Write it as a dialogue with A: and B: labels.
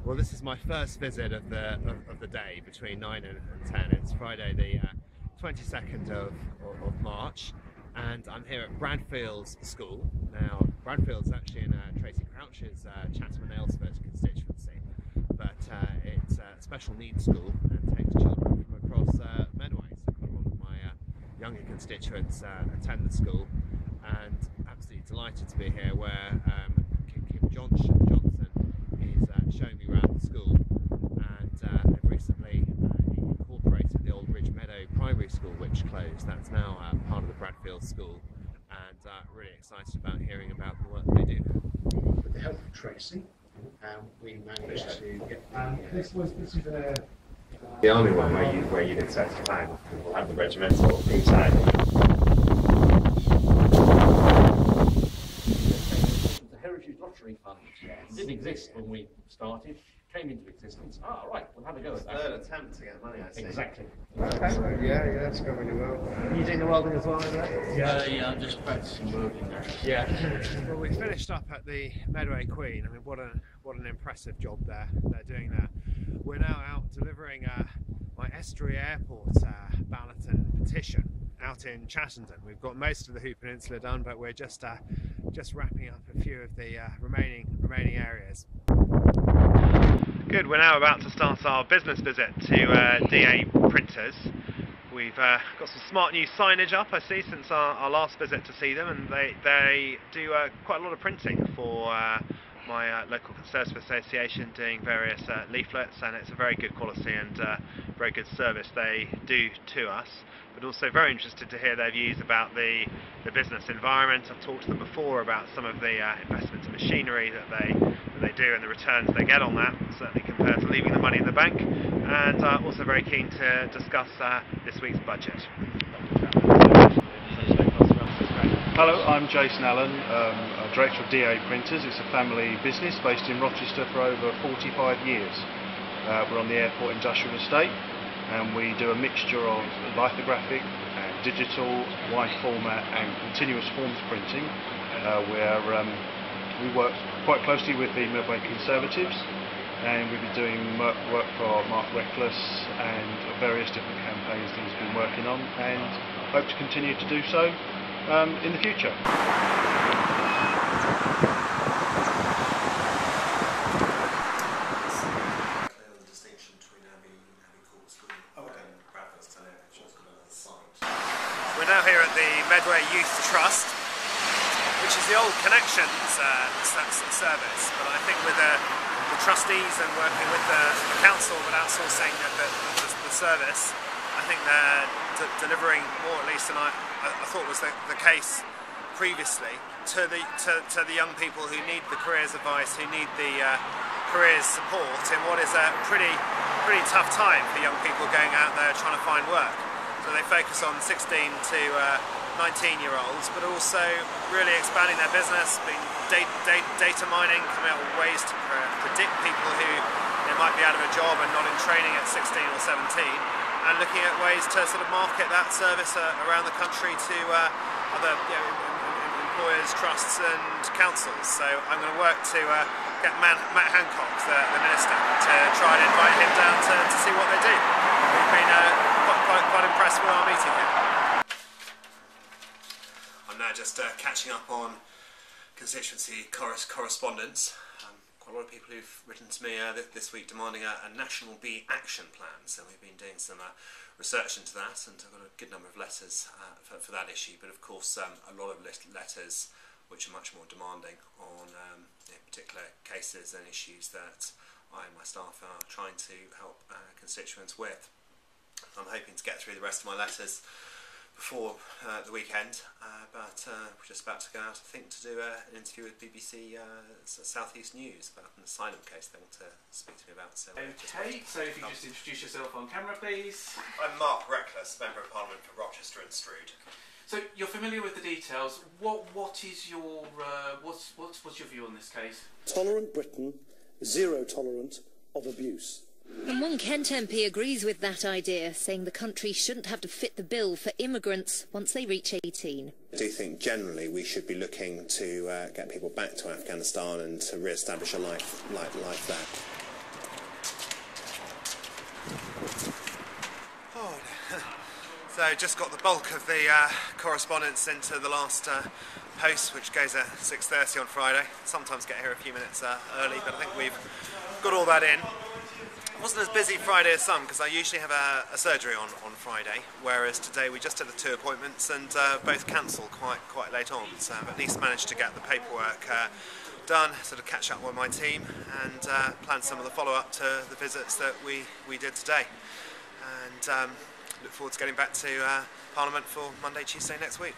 A: Well, this is my first visit of the day between 9 and 10. It's Friday the 22nd of March, and I'm here at Bradfield's school. Now, Bradfield's actually in Tracy Crouch's Chatham and Aylesford constituency, but it's a special needs school and takes children from across Medway. So quite a lot of my younger constituents attend the school, and absolutely delighted to be here where Kim Johnson is showing me around the school, and they've recently incorporated the old Ridge Meadow Primary School, which closed. That's now part of the Bradfield School, and really excited about hearing about the work they do.
B: With the help of Tracy, we managed to get this is
C: the army one where you'd expect to find we'll have the regimental inside.
D: Lottery fund. It didn't exist when we started, came into existence. Ah, right, we'll have a go at that.
C: Third attempt to get money, I see.
D: Exactly.
B: Okay. So, yeah, it's going really well.
A: Are you doing the welding as well, isn't it?
D: Yeah, I'm just practicing welding now.
A: Yeah. Well, we finished up at the Medway Queen. I mean, what an impressive job they're doing there. We're now out delivering my Estuary Airport ballot and petition out in Chatham. We've got most of the Hoop Peninsula done, but we're just wrapping up a few of the remaining areas. Good, we're now about to start our business visit to DA printers. We've got some smart new signage up, I see, since our last visit to see them, and they do quite a lot of printing for my local Conservative Association, doing various leaflets, and it's a very good quality and very good service they do to us. But also very interested to hear their views about the business environment. I've talked to them before about some of the investment in machinery that they do and the returns they get on that, certainly compared to leaving the money in the bank, and also very keen to discuss this week's budget.
E: Hello, I'm Jason Allen, Director of DA Printers. It's a family business based in Rochester for over 45 years. We're on the airport industrial estate, and we do a mixture of lithographic and digital, wide format and continuous forms printing, where we work quite closely with the Medway Conservatives, and we've been doing work for Mark Reckless and various different campaigns that he's been working on, and hope to continue to do so in the future.
A: We're now here at the Medway Youth Trust, which is the old Connections service, but I think with the trustees and working with the council with outsourcing the service, I think they're delivering more, at least, than I thought was the case previously, to the young people who need the careers advice, who need the careers support in what is a pretty tough time for young people going out there trying to find work. So they focus on 16 to 19-year-olds, but also really expanding their business, being data mining, coming up with ways to predict people who might be out of a job and not in training at 16 or 17, and looking at ways to sort of market that service around the country to other employers, trusts and councils. So I'm going to work to get Matt Hancock, the Minister, to try and invite him down to see what they do. We've been quite impressed with our meeting here. I'm now just catching up on constituency correspondence. Quite a lot of people who've written to me this week demanding a national bee action plan, so we've been doing some research into that, and I've got a good number of letters for that issue, but of course a lot of letters which are much more demanding on particular cases and issues that I and my staff are trying to help constituents with. I'm hoping to get through the rest of my letters before the weekend, but we're just about to go out, I think, to do an interview with BBC South East News about an asylum case they want to speak to me about. So
F: okay, so if you just introduce yourself on camera, please.
A: I'm Mark Reckless, Member of Parliament for Rochester and Strood.
F: So you're familiar with the details. What is your what's your view on this case?
G: Tolerant Britain, zero tolerant of abuse. And one Kent MP agrees with that idea, saying the country shouldn't have to fit the bill for immigrants once they reach 18.
H: I do think generally we should be looking to get people back to Afghanistan and to re-establish a life there.
A: Oh, so just got the bulk of the correspondence into the last post, which goes at 6:30 on Friday. Sometimes get here a few minutes early, but I think we've got all that in. It wasn't as busy Friday as some, because I usually have a surgery on Friday, whereas today we just had the 2 appointments and both cancelled quite late on, so I've at least managed to get the paperwork done, sort of catch up with my team and plan some of the follow-up to the visits that we did today, and look forward to getting back to Parliament for Monday, Tuesday next week.